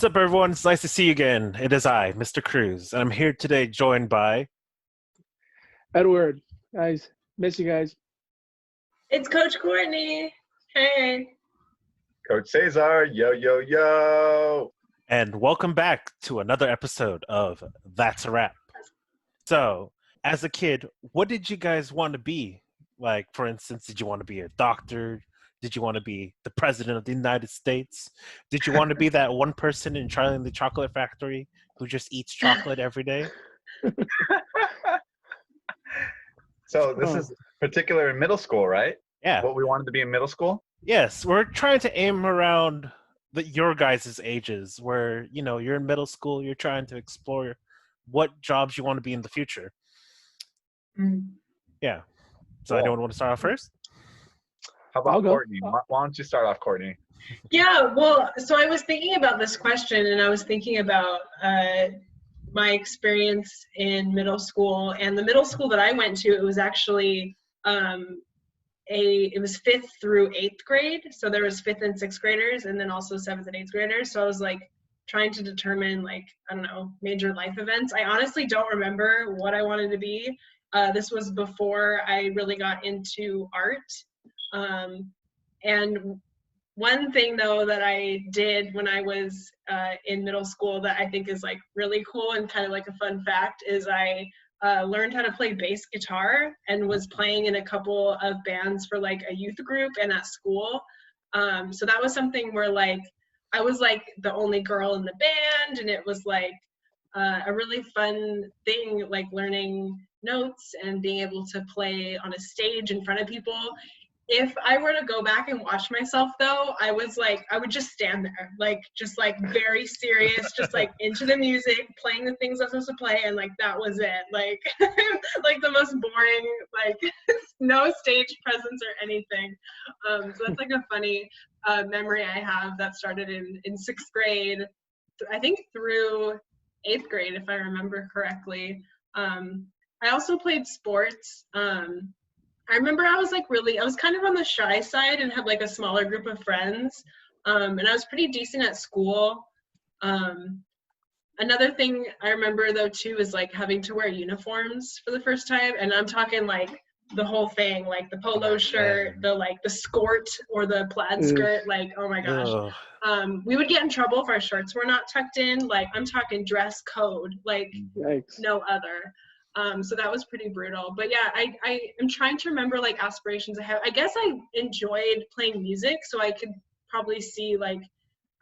What's up, everyone? It's nice to see you again. It is I, Mr. Cruz, and I'm here today joined by. Edward, guys, miss you guys. It's Coach Courtney. Hey. Coach Cesar, yo, yo, yo. And welcome back to another episode of That's a Wrap. So, as a kid, what did you guys want to be? Like, for instance, did you want to be a doctor? Did you want to be the president of the United States? Did you want to be that one person in Charlie and the Chocolate Factory who just eats chocolate every day? So this is particular in middle school, right? Yeah. What we wanted to be in middle school? Yes, we're trying to aim around your guys' ages where, you're in middle school, you're trying to explore what jobs you want to be in the future. Yeah. So Cool. anyone want to start off first? How I'll about go. Courtney? Why don't you start off, Courtney? Yeah, well, so I was thinking about this question and I was thinking about my experience in middle school. And the middle school that I went to, it was actually it was 5th through 8th grade. So there was 5th and 6th graders and then also 7th and 8th graders. So I was like trying to determine major life events. I honestly don't remember what I wanted to be. This was before I really got into art. And one thing though that I did when I was in middle school that I think is like really cool and kind of like a fun fact is I learned how to play bass guitar and was playing in a couple of bands for like a youth group and at school. So that was something where like I was like the only girl in the band, and it was like a really fun thing, like learning notes and being able to play on a stage in front of people. If I were to go back and watch myself though, I would just stand there, just very serious, just like into the music, playing the things I was supposed to play, and like that was it. Like like the most boring, like no stage presence or anything. So that's like a funny memory I have that started in 6th grade, I think through 8th grade, if I remember correctly. I also played sports. I remember I was kind of on the shy side and had like a smaller group of friends. And I was pretty decent at school. Another thing I remember though too is like having to wear uniforms for the first time. And I'm talking like the whole thing, like the polo shirt, the skirt or the plaid skirt, like, oh my gosh. We would get in trouble if our shirts were not tucked in. Like I'm talking dress code, like Yikes. no other. So that was pretty brutal. But yeah, I am trying to remember like aspirations I have. I guess I enjoyed playing music, so I could probably see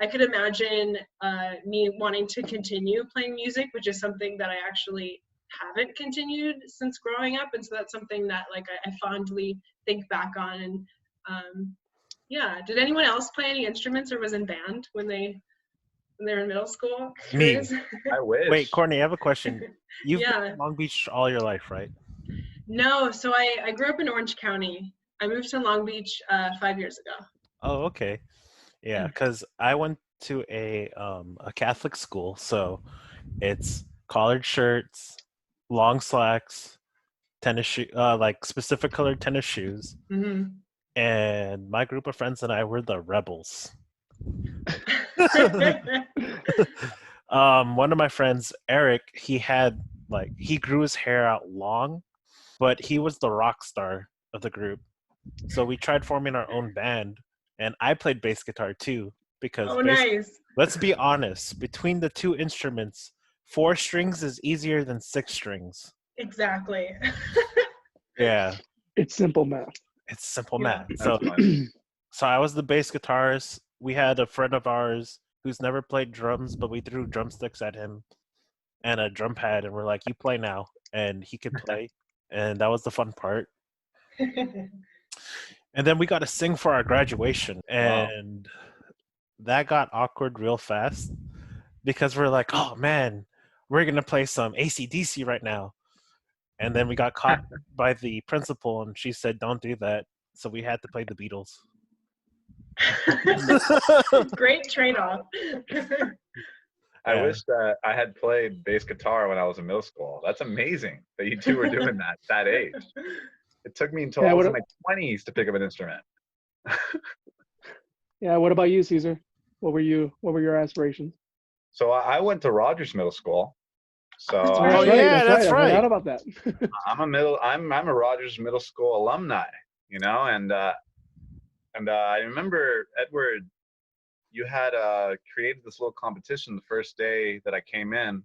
I could imagine me wanting to continue playing music, which is something that I actually haven't continued since growing up. And so that's something that I fondly think back on. And yeah, did anyone else play any instruments or was in band when they were in middle school? Me. I wish. Wait, Courtney, I have a question. You've Yeah. been in Long Beach all your life, right? No, so I grew up in Orange County. I moved to Long Beach 5 years ago. Oh, okay. Yeah, because I went to a Catholic school, so it's collared shirts, long slacks, tennis shoe, like specific colored tennis shoes, and my group of friends and I were the rebels. One of my friends, Eric, he grew his hair out long, but he was the rock star of the group. So we tried forming our own band, and I played bass guitar too because nice. Let's be honest, between the two instruments, 4 strings is easier than 6 strings. Exactly. Yeah. It's simple math. It's simple Yeah. math. So I was the bass guitarist. We had a friend of ours who's never played drums, but we threw drumsticks at him and a drum pad, and we're like, you play now. And he could play. And that was the fun part. And then we got to sing for our graduation. And that got awkward real fast because we're like, oh man, we're going to play some AC/DC right now. And then we got caught by the principal and she said, don't do that. So we had to play the Beatles. Great trade-off. I wish that I had played bass guitar when I was in middle school. That's amazing that you two were doing that age. It took me until I was in my 20s to pick up an instrument. Yeah, what about you, Caesar? What were your aspirations? So I went to Rogers Middle School. So That's Oh, right. yeah, that's I right. forgot about that. I'm a Rogers Middle School alumni, and I remember, Edward, you had created this little competition the first day that I came in,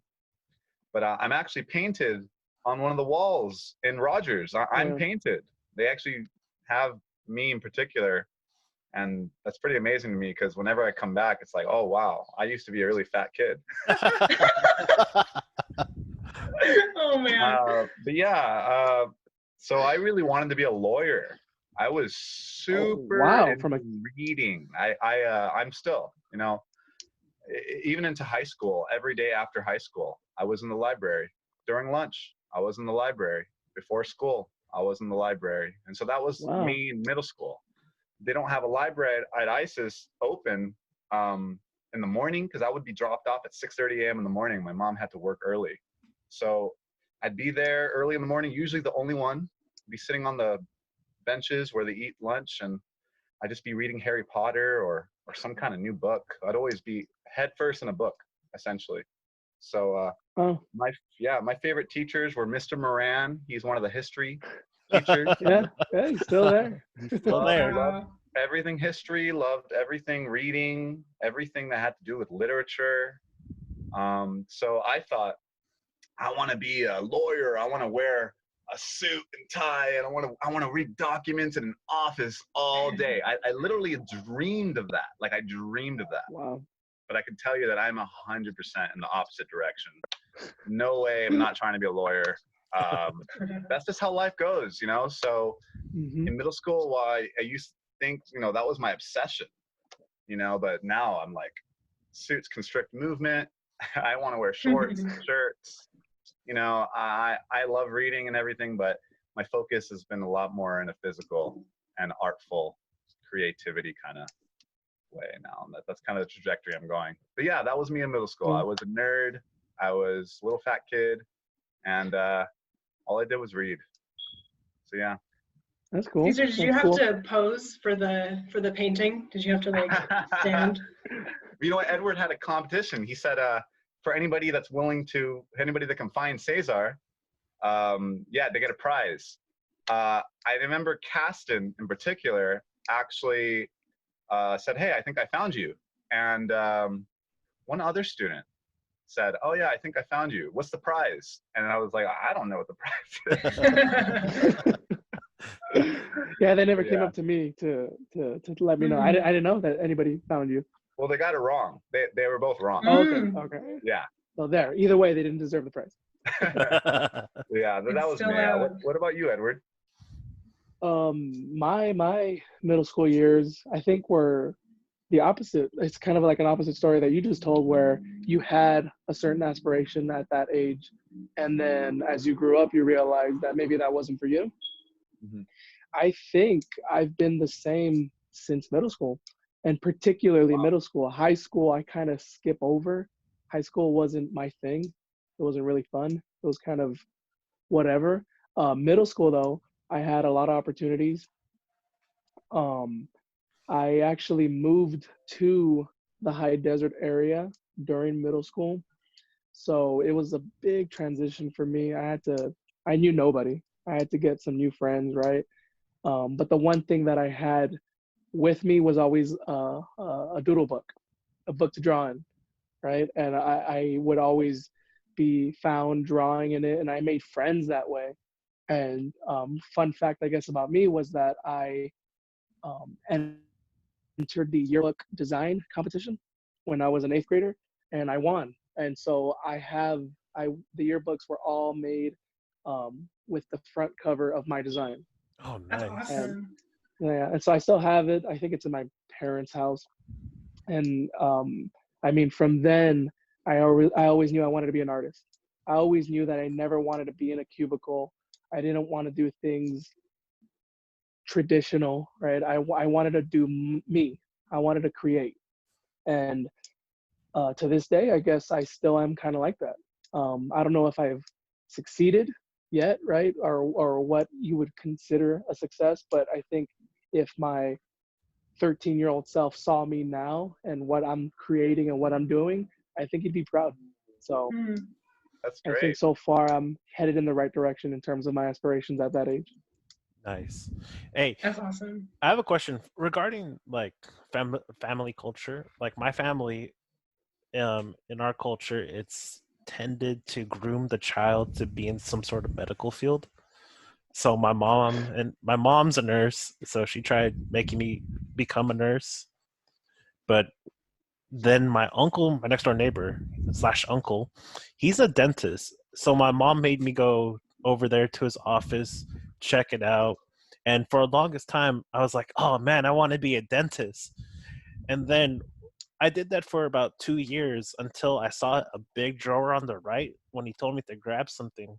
but I'm actually painted on one of the walls in Rogers. I'm Yeah. painted. They actually have me in particular, and that's pretty amazing to me because whenever I come back, it's like, oh wow, I used to be a really fat kid. Oh man. But yeah, so I really wanted to be a lawyer. I was super wow, into reading. I'm still, even into high school. Every day after high school, I was in the library. During lunch, I was in the library. Before school, I was in the library. And so that was me in middle school. They don't have a library at ISIS open in the morning because I would be dropped off at 6:30 a.m. in the morning. My mom had to work early. So I'd be there early in the morning, usually the only one, be sitting on the benches where they eat lunch, and I'd just be reading Harry Potter or some kind of new book. I'd always be head first in a book, essentially. So my favorite teachers were Mr. Moran. He's one of the history teachers. yeah, he's still there. He's still there. Loved everything history, loved everything reading, everything that had to do with literature. So I thought, I want to be a lawyer. I want to wear a suit and tie, and I want to read documents in an office all day. I literally dreamed of that. Like I dreamed of that. Wow. But I can tell you that I'm 100% in the opposite direction. No way. I'm not trying to be a lawyer. That's just how life goes, So in middle school, I used to think, that was my obsession, but now I'm like, suits constrict movement. I want to wear shorts, shirts. I love reading and everything, but my focus has been a lot more in a physical and artful creativity kind of way now. And that's kind of the trajectory I'm going. But yeah, that was me in middle school. I was a nerd. I was a little fat kid, and all I did was read. So yeah. That's cool. Caesar, did you have to pose for the painting? Did you have to like stand? You know what? Edward had a competition. He said, for anybody that can find Cesar, they get a prize. I remember Caston in particular actually said, hey, I think I found you. And one other student said, oh yeah, I think I found you. What's the prize? And I was like, I don't know what the prize is. Yeah, they never came up to me to let me know. I didn't know that anybody found you. Well, they got it wrong. They were both wrong. Okay. Yeah. So there. Either way, they didn't deserve the prize. Yeah, that was me. What about you, Edward? My middle school years, I think, were the opposite. It's kind of like an opposite story that you just told, where you had a certain aspiration at that age, and then as you grew up, you realized that maybe that wasn't for you. Mm-hmm. I think I've been the same since middle school, and particularly middle school. High school, I kind of skip over. High school wasn't my thing. It wasn't really fun. It was kind of whatever. Middle school, though, I had a lot of opportunities. I actually moved to the high desert area during middle school. So it was a big transition for me. I knew nobody. I had to get some new friends, right? But the one thing that I had with me was always a doodle book, a book to draw in, right? And I would always be found drawing in it, and I made friends that way. And fun fact, I guess, about me was that I entered the yearbook design competition when I was an 8th grader, and I won. And so the yearbooks were all made with the front cover of my design. Oh, nice. That's awesome. And so I still have it. I think it's in my parents' house. And I mean, from then, I always knew I wanted to be an artist. I always knew that I never wanted to be in a cubicle. I didn't want to do things traditional, right? I wanted to do me. I wanted to create. And to this day, I guess I still am kind of like that. I don't know if I've succeeded yet, right? Or what you would consider a success. But I think if my 13-year-old self saw me now and what I'm creating and what I'm doing, I think he'd be proud. So Mm, That's I think great. so far I'm headed in the right direction in terms of my aspirations at that age. Nice. Hey, that's awesome. I have a question regarding like family culture. Like my family, in our culture, it's tended to groom the child to be in some sort of medical field. So my mom's a nurse, so she tried making me become a nurse. But then my uncle, my next door neighbor slash uncle, he's a dentist. So my mom made me go over there to his office, check it out. And for the longest time, I was like, oh man, I want to be a dentist. And then I did that for about 2 years until I saw a big drawer on the right when he told me to grab something.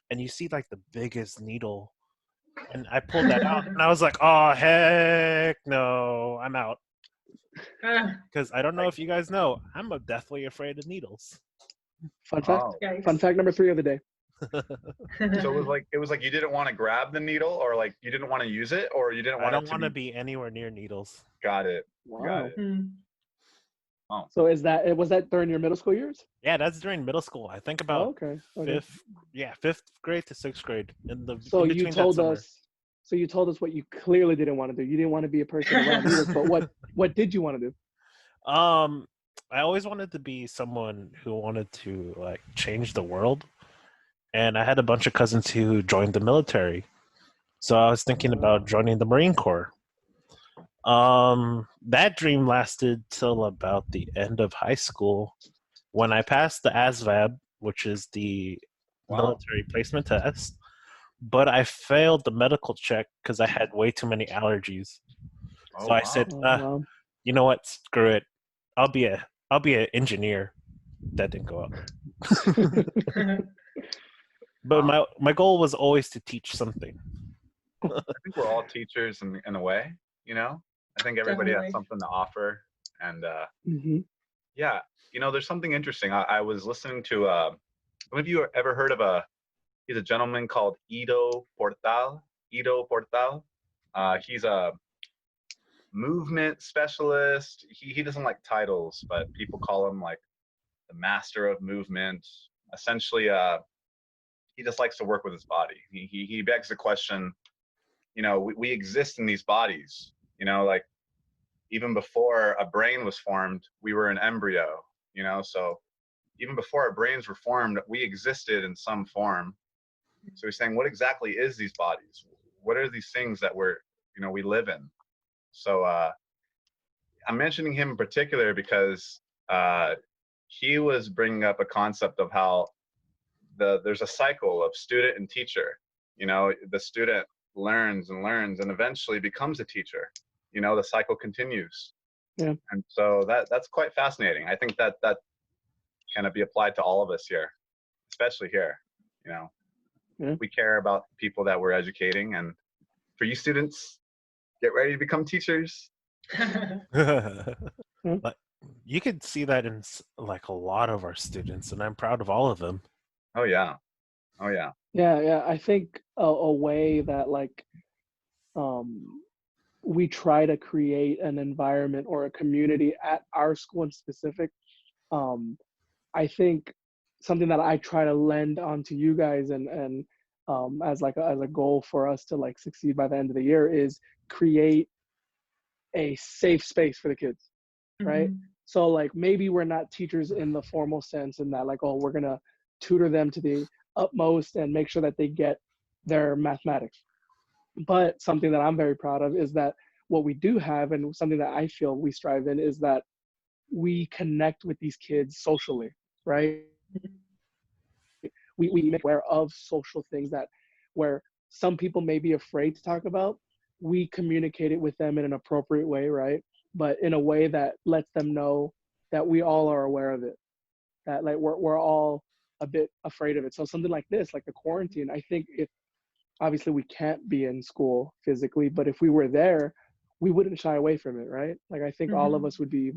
And you see like the biggest needle. And I pulled that out and I was like, oh, heck no, I'm out. Ah, Because I don't know if you guys know, I'm deathly afraid of needles. Fun fact. Oh, yikes. Fun fact number 3 of the day. so it was like you didn't want to grab the needle, or like you didn't want to use it, or you didn't I want don't it to want to be. be anywhere near needles. Got it. Wow. Got it. Mm. So was that during your middle school years? Yeah, that's during middle school. I think Oh, about okay. Okay. fifth grade to sixth grade. So in you between that told summer. us. So you told us what you clearly didn't want to do. You didn't want to be a person around needles, but what did you want to do? I always wanted to be someone who wanted to like change the world, and I had a bunch of cousins who joined the military, so I was thinking about joining the Marine Corps. That dream lasted till about the end of high school when I passed the ASVAB, which is the Wow. military placement test, but I failed the medical check because I had way too many allergies. Oh, So I wow. said, Oh, wow. you know what? Screw it. I'll be an engineer. That didn't go up. But Wow. my goal was always to teach something. I think we're all teachers in a way, you know. I think everybody has Definitely. something to offer, and hmm yeah, you know, there's something interesting. I was listening to. Have you ever heard of he's a gentleman called Ido Portal. Ido Portal. He's a movement specialist. He doesn't like titles, but people call him like the master of movement. Essentially, he just likes to work with his body. He begs the question, you know, we exist in these bodies, you know, like even before a brain was formed, we were an embryo, you know, so even before our brains were formed, we existed in some form. So he's saying, what exactly is these bodies? What are these things that we live in? So I'm mentioning him in particular because he was bringing up a concept of how there's a cycle of student and teacher. You know, the student learns and learns and eventually becomes a teacher. You know, the cycle continues. Yeah. And so that's quite fascinating. I think that can be applied to all of us here, especially here. You know, Yeah. we care about people that we're educating, and for you students, get ready to become teachers. Like, you could see that in like a lot of our students, and I'm proud of all of them. Oh yeah, oh yeah. Yeah. I think a way that like we try to create an environment or a community at our school in specific. I think something that I try to lend onto you guys and as a goal for us to like succeed by the end of the year is create a safe space for the kids, right? Mhm. So like maybe we're not teachers in the formal sense in that like, oh, we're gonna tutor them to the utmost and make sure that they get their mathematics. But something that I'm very proud of is that what we do have and something that I feel we strive in is that we connect with these kids socially, right? We make aware of social things that where some people may be afraid to talk about, we communicate it with them in an appropriate way, right? But in a way that lets them know that we all are aware of it, that like we're all a bit afraid of it. So something like this, like the quarantine, I think if obviously we can't be in school physically, but if we were there, we wouldn't shy away from it, right? Like I think all of us would be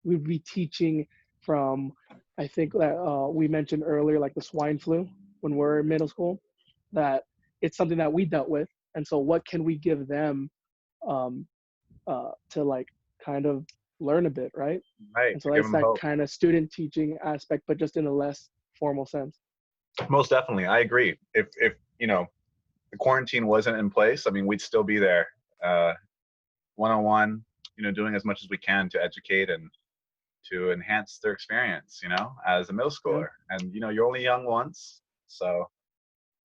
we'd be teaching from, I think that we mentioned earlier, like the swine flu when we're in middle school, that it's something that we dealt with. And so what can we give them to like kind of learn a bit, right? Right. And so To give it's them that hope. kind of student teaching aspect, but just in a less formal sense. Most definitely, I agree. If the quarantine wasn't in place, I mean, we'd still be there, one-on-one, doing as much as we can to educate and to enhance their experience, as a middle schooler. And you're only young once, so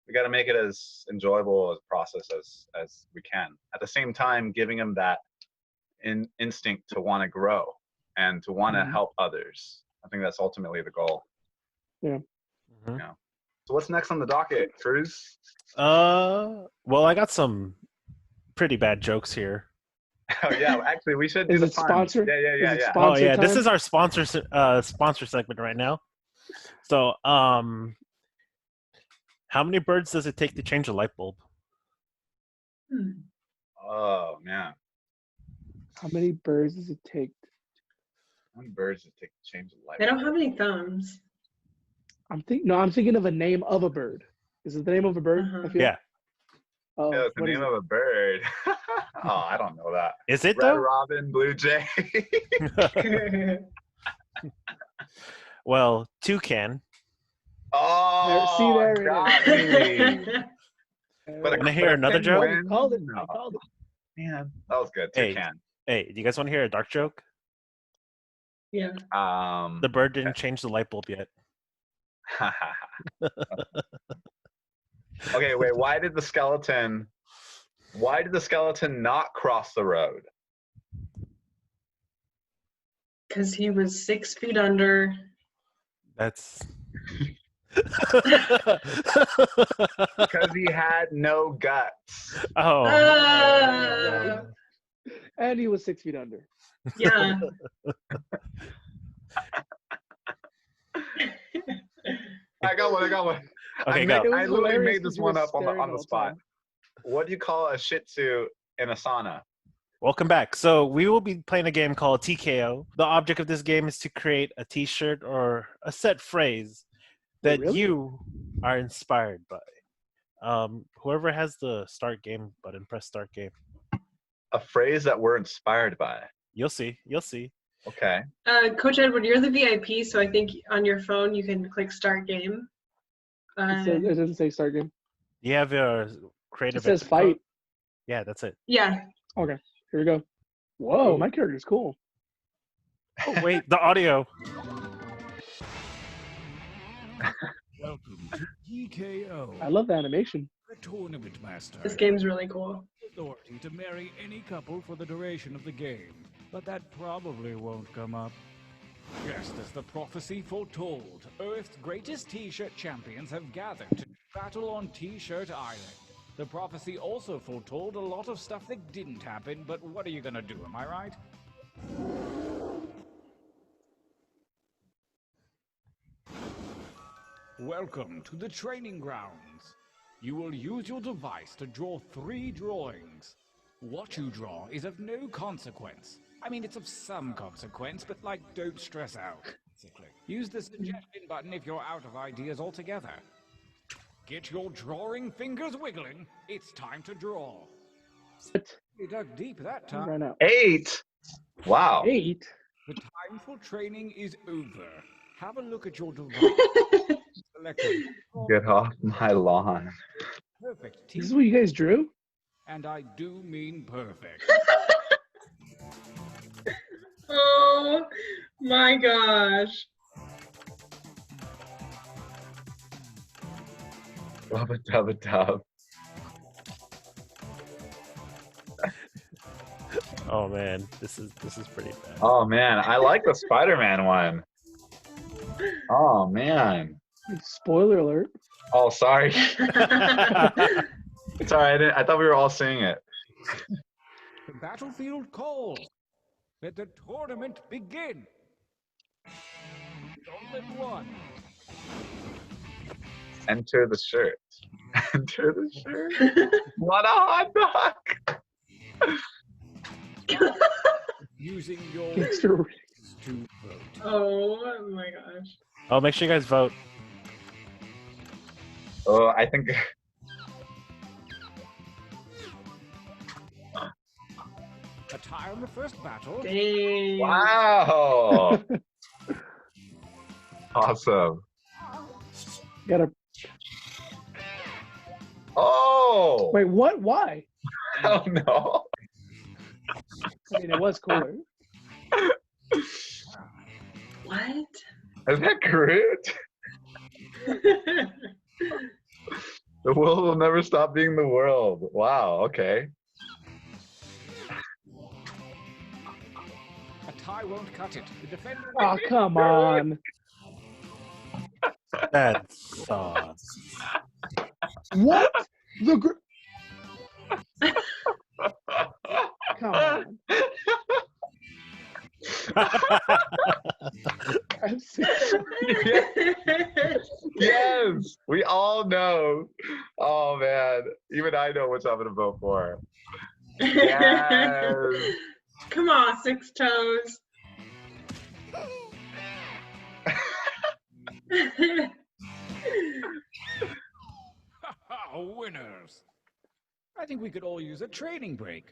we got to make it as enjoyable a process as we can. At the same time, giving them that instinct to want to grow and to want to help others. I think that's ultimately the goal. Yeah. Mhm. So what's next on the docket, Cruz? Well, I got some pretty bad jokes here. Oh yeah, actually we should do Is the it fun. sponsored? Yeah, Is it yeah. Oh sponsored yeah, this time? is our sponsor segment right now. So, how many birds does it take to change a light bulb? Hmm. Oh man, How many birds does it take? how many birds does it take to change a light They don't bulb? have any thumbs. I'm thinking of a name of a bird. Is it the name of a bird? Uh-huh. I feel. Yeah, Oh, Yeah, it's the what is name it? of a bird. Oh, I don't know that. is it Red though? robin, blue jay. Well, toucan. See, Oh, there it got is. me. But Wanna hear another a joke? I called it. No, I called it. man, that was good. Hey. Toucan. Hey, do you guys want to hear a dark joke? Yeah. The bird didn't change the light bulb yet. Okay, wait. Why did the skeleton not cross the road? Because he was 6 feet under. That's. Because he had no guts. Oh. Ah! And he was 6 feet under. Yeah. I got one. Okay, I go. It was I literally hilarious made 'cause this you were one up on staring the whole spot. time. What do you call a Shih Tzu in a sauna? Welcome back. So we will be playing a game called TKO. The object of this game is to create a T-shirt or a set phrase that really? you are inspired by. Whoever has the start game button, press start game. A phrase that we're inspired by. You'll see. You'll see. Okay. Coach Edward, you're the VIP, so I think on your phone you can click start game. It doesn't say start game. You have your It creative. says exit fight. code? Yeah, that's it. Yeah. Okay, here we go. Whoa, my character's cool. Oh wait, the audio. Welcome to TKO, I love the animation. the tournament master. This game's really cool. Authority to marry any couple for the duration of the game, but that probably won't come up. Just as the prophecy foretold, Earth's greatest T-shirt champions have gathered to battle on T-shirt Island. The prophecy also foretold a lot of stuff that didn't happen, but what are you gonna do, am I right? Welcome to the training grounds. You will use your device to draw 3 drawings. What you draw is of no consequence. I mean, it's of some consequence, but don't stress out, basically. Use the suggestion button if you're out of ideas altogether. Get your drawing fingers wiggling. It's time to draw. What? You dug deep that time. Right now. 8. Wow. 8. The time for training is over. Have a look at your device. Select Get off my lawn. perfect This is team, what you guys drew? and I do mean perfect. Oh my gosh. Rubba dubba dub. Oh man, this is pretty bad. Oh man, I like the Spider-Man one. Oh man. Spoiler alert. Oh, sorry. Sorry, I thought we were all seeing it. The battlefield calls. Let the tournament begin. Don't let one. Enter the shirt. Enter the shirt. What a hot dog. Using your Gangster. wits to vote. Oh my gosh. Oh, make sure you guys vote. Oh, I think. A tie on the first battle. Dang. Wow. Awesome. Gotta Oh. wait. What? Why? I don't know. I mean, it was cooler. What? Is that Groot? The world will never stop being the world. Wow. Okay. A tie won't cut it. The defender. Oh, come on. That's What? Come on. I'm serious. Yes, we all know. Oh man, even I know which I'm gonna vote for. Yes. Come on, Six Toes. Winners. I think we could all use a training break.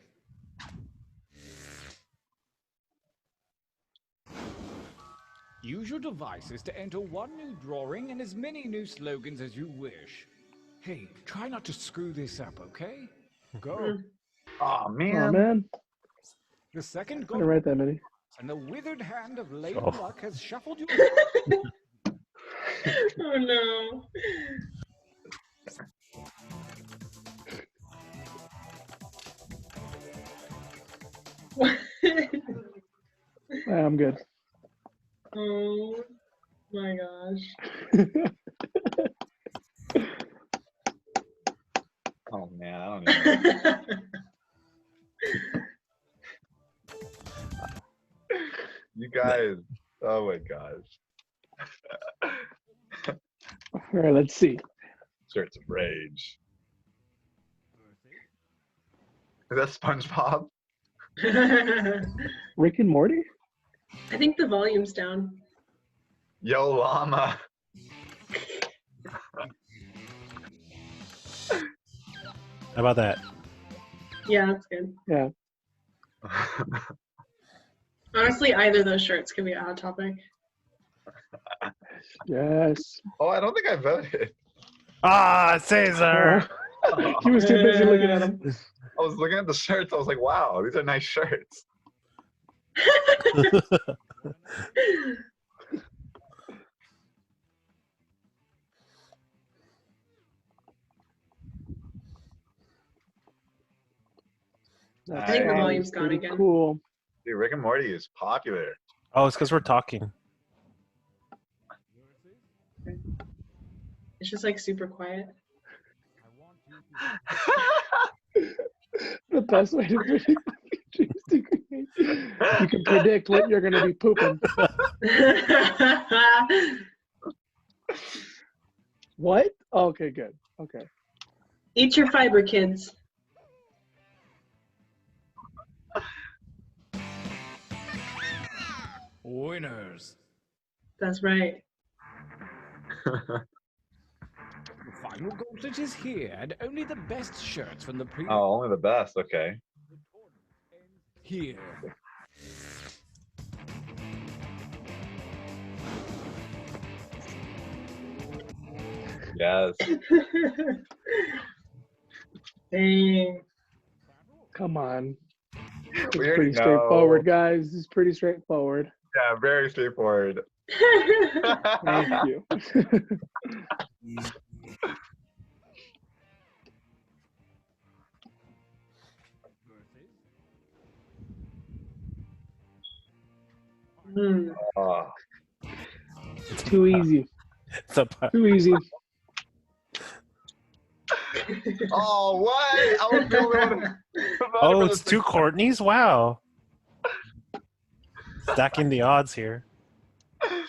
Use your devices to enter one new drawing and as many new slogans as you wish. Hey, try not to screw this up, okay? Go. Oh Oh, man. man. The second I goal didn't write that many. and the withered hand of Lady Oh. Luck has shuffled you. Oh no. I'm good. Oh my gosh. Oh man, I don't even know. You guys. Oh my gosh. All right, let's see. Shirts of rage. Is that SpongeBob? Rick and Morty? I think the volume's down. Yo llama. How about that? Yeah, that's good. Yeah. Honestly, either of those shirts could be a hot topic. Yes. Oh, I don't think I voted. Ah, Caesar. He was too busy looking at him. I was looking at the shirts. I was like, wow, these are nice shirts. That I think the song volume's is gone pretty again. Cool. Dude, Rick and Morty is popular. Oh, it's because we're talking. It's just like super quiet. The best way to predict the future is to create. You can predict what you're going to be pooping. What? Okay, good. Okay. Eat your fiber, kids. Winners. That's right. The final gauntlet is here, and only the best shirts from the previous Oh, only the best. Okay. here. Yes. Dang. Come on. It's We already pretty know. straightforward, guys. This is pretty straightforward. Yeah, very straightforward. Thank you. Hmm. Oh, Too easy. So, Too easy. oh what? I was the only one who voted oh, for it's this two Courtneys? Wow. Stacking the odds here. thing.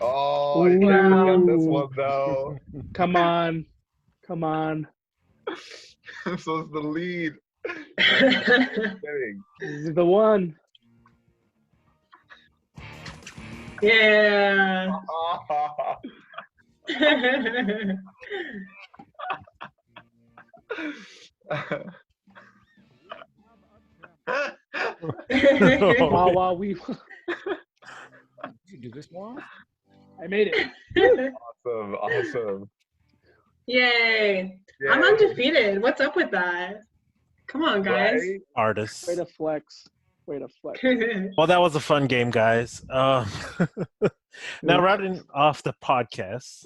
Oh, you can't get this Ooh. one though. Come on. Come on. This was the lead. Kidding. This is the one. Yeah. Wow, we. Did you do this more? I made it. Awesome. Yay. I'm Yay. undefeated. What's up with that? Come on, guys. Right? Artists. Way to flex. Way to flex. Well, that was a fun game, guys. Now, rounding off the podcast,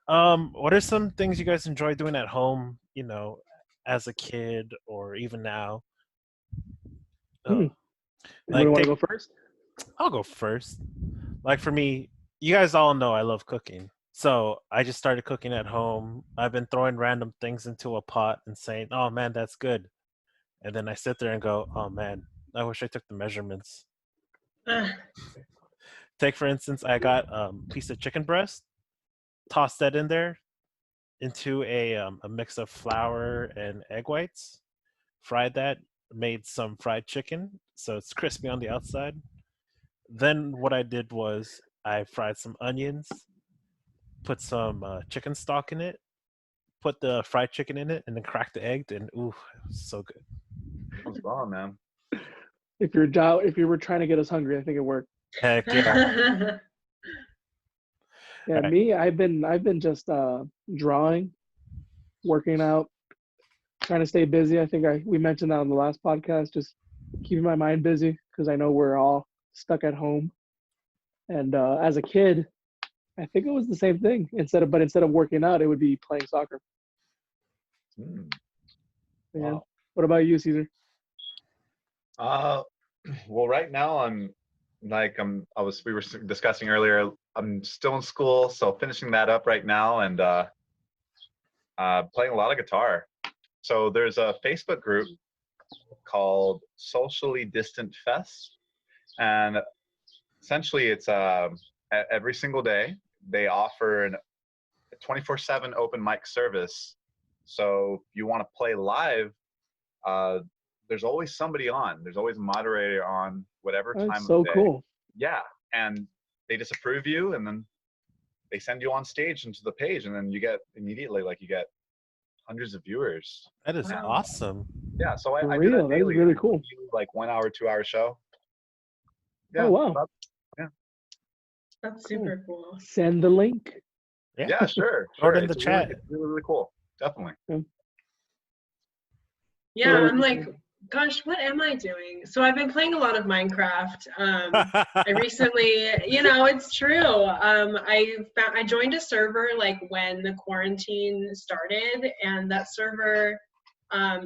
what are some things you guys enjoy doing at home, you know, as a kid or even now? Anybody Like, want to go first? I'll go first. Like for me, you guys all know I love cooking. So I just started cooking at home. I've been throwing random things into a pot and saying, oh man, that's good. And then I sit there and go, oh man, I wish I took the measurements. Take, for instance, I got a piece of chicken breast, tossed that in there into a mix of flour and egg whites, fried that, made some fried chicken so it's crispy on the outside. Then what I did was I fried some onions, put some chicken stock in it, put the fried chicken in it, and then cracked the egg. And ooh, it was so good. Sounds bomb, man. If you were trying to get us hungry, I think it worked. Heck yeah! Yeah, Right. me, I've been just drawing, working out, trying to stay busy. I think we mentioned that on the last podcast, just keeping my mind busy because I know we're all stuck at home. And as a kid, I think it was the same thing. Instead of working out, it would be playing soccer. Mm. Yeah. Wow. What about you, Caesar? Well, right now we were discussing earlier. I'm still in school, so finishing that up right now, and playing a lot of guitar. So there's a Facebook group called Socially Distant Fest, and essentially it's every single day they offer a 24/7 open mic service. So if you want to play live, there's always somebody on. There's always a moderator on whatever time That's of so day. cool. Yeah, and they just approve you, and then they send you on stage into the page, and then you get hundreds of viewers. That is Wow. awesome. Yeah, so I For do real, that that is daily. really cool. Do, like 1 hour, 2 hour show. Yeah, Oh, wow. That's super cool. Send the link. Yeah, sure. Throw it in It's the chat. It's really, really cool. Definitely. Yeah, What I'm else? like, gosh, what am I doing? So I've been playing a lot of Minecraft. I recently, it's true. I joined a server like when the quarantine started, and that server,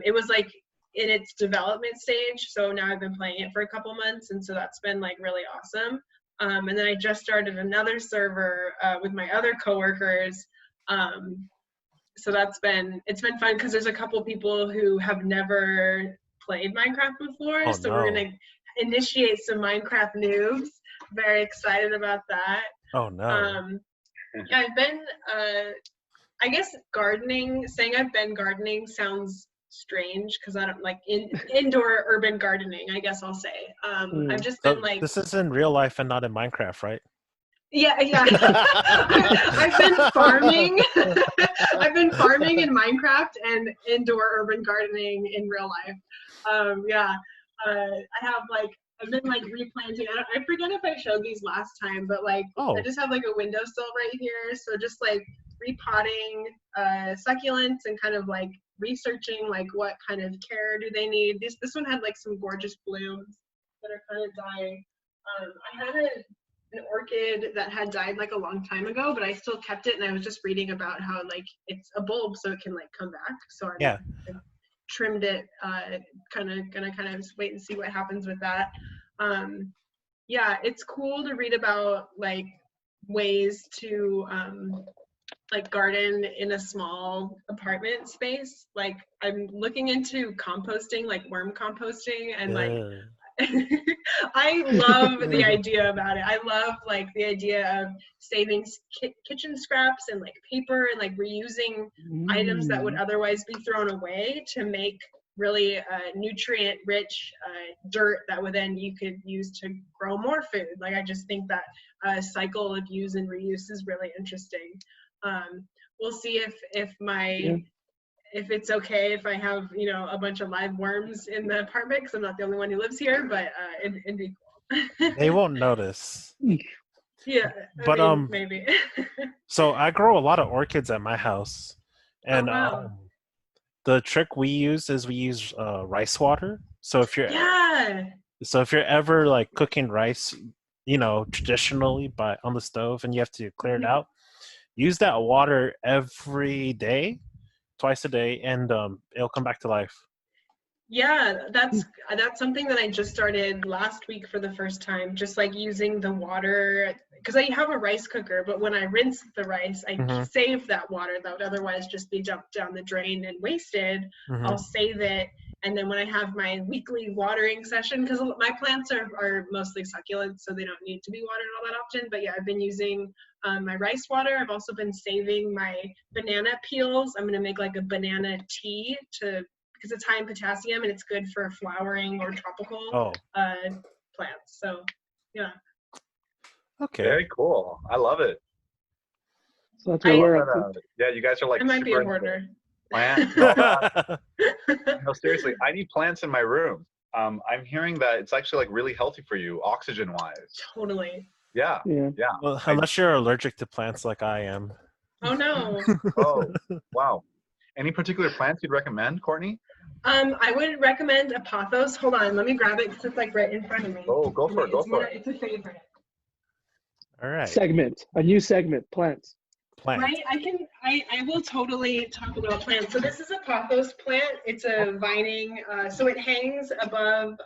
it was like in its development stage. So now I've been playing it for a couple months, and so that's been like really awesome. And then I just started another server with my other coworkers. So it's been fun because there's a couple people who have never played Minecraft before. Oh, So no. we're gonna initiate some Minecraft noobs. Very excited about that. Oh no. Yeah, I've been I guess saying I've been gardening sounds strange because I don't like indoor urban gardening, I guess I'll say. I've just So been like, this is in real life and not in Minecraft, right? yeah. I've been farming. I've been farming in Minecraft and indoor urban gardening in real life. I have I've been replanting. I forget if I showed these last time, but I just have a windowsill right here. So just repotting succulents and kind of researching what kind of care do they need. This one had some gorgeous blooms that are kind of dying. I had an orchid that had died a long time ago, but I still kept it, and I was just reading about how it's a bulb, so it can come back. So I trimmed it. Gonna wait and see what happens with that. It's cool to read about ways to garden in a small apartment space. I'm looking into composting, worm composting, and I love the idea about it. I love the idea of saving kitchen scraps and paper and reusing items that would otherwise be thrown away to make really nutrient rich dirt that would then you could use to grow more food. I just think that cycle of use and reuse is really interesting. We'll see if my if it's okay if I have, you know, a bunch of live worms in the apartment because I'm not the only one who lives here, but it'd be cool. They won't notice. Yeah, But maybe. so I grow a lot of orchids at my house, and wow. the trick we use is we use rice water. So if you're Yeah. ever like cooking rice, you know, traditionally on the stove, and you have to clear it out, use that water every day, twice a day, and it'll come back to life. Yeah, that's something that I just started last week for the first time, just like using the water, because I have a rice cooker, but when I rinse the rice, I save that water that would otherwise just be dumped down the drain and wasted. I'll save it, and then when I have my weekly watering session, because my plants are mostly succulents, so they don't need to be watered all that often, but yeah, I've been using my rice water. I've also been saving my banana peels. I'm going to make like a banana tea because it's high in potassium and it's good for flowering or tropical plants. So, yeah. Okay. Very cool. I love it. So that's what we're up to. Yeah, you guys are like I might be a super hoarder. plants. No, seriously, I need plants in my room. I'm hearing that it's actually like really healthy for you, oxygen-wise. Totally. Yeah. Well, unless you're allergic to plants like I am. Oh no. Oh, wow. Any particular plants you'd recommend, Courtney? I would recommend a pothos. Hold on, let me grab it because it's like right in front of me. Oh, go for it. It's a favorite. All right. A new segment, plants. Plant. Right, I will totally talk about plants. So this is a pothos plant. It's a vining, so it hangs above,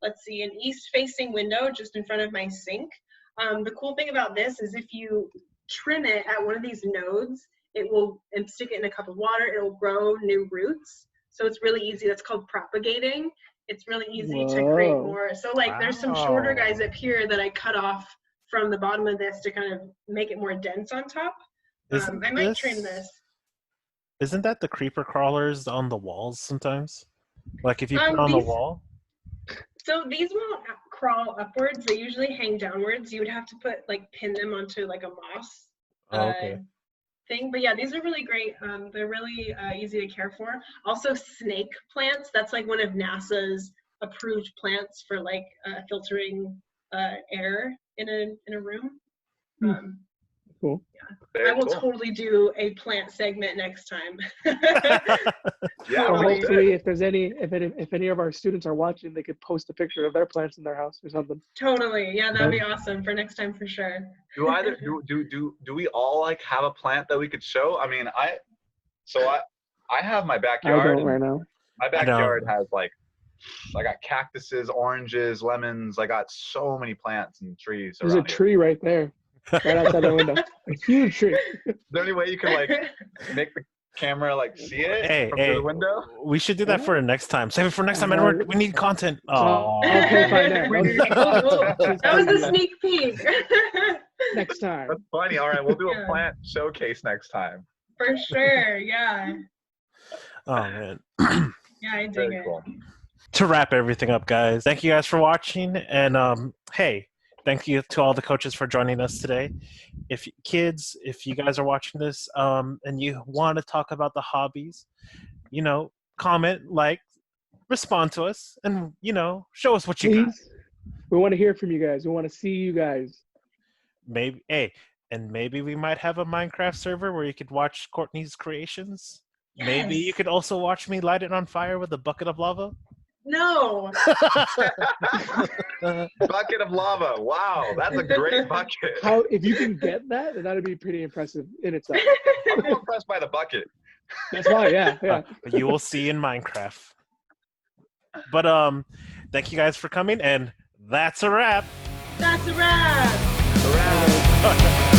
let's see, an east-facing window just in front of my sink. The cool thing about this is if you trim it at one of these nodes, and stick it in a cup of water, it will grow new roots. So it's really easy. That's called propagating. It's really easy to create more. So like there's some shorter guys up here that I cut off from the bottom of this to kind of make it more dense on top. I might trim this. Isn't that the creeper crawlers on the walls sometimes? Like if you put it on the wall? So these won't crawl upwards. They usually hang downwards. You would have to pin them onto like a moss thing. But yeah, these are really great. They're really easy to care for. Also snake plants. That's like one of NASA's approved plants for like filtering air in a room. Cool. Yeah. I will totally do a plant segment next time. Yeah. Or hopefully, if any of our students are watching, they could post a picture of their plants in their house or something. Totally. Yeah, that'd be awesome for next time for sure. Do we all like have a plant that we could show? I mean, I have my backyard. I don't right now. My backyard has I got cactuses, oranges, lemons. I got so many plants and trees. There's a tree right there, right outside the window. A huge tree. Is there any way you can make the camera see it from the window? We should do that for next time. Save it for next time. And we need content. Oh, okay, fine. That was a sneak peek. Next time. That's funny. All right, we'll do a plant showcase next time. For sure. Yeah. Oh man. Yeah, I dig it. Cool. To wrap everything up, guys, thank you guys for watching, and hey, thank you to all the coaches for joining us today. If you guys are watching this and you want to talk about the hobbies, comment, respond to us, and show us what you got. We want to hear from you guys. We want to see you guys. Maybe we might have a Minecraft server where you could watch Courtney's creations. Yes. Maybe you could also watch me light it on fire with a bucket of lava. No. Bucket of lava. Wow, that's a great bucket. If you can get that, that'd be pretty impressive in itself. I'm impressed by the bucket. That's why, yeah. You will see in Minecraft. But thank you guys for coming, and that's a wrap. That's a wrap. That's a wrap.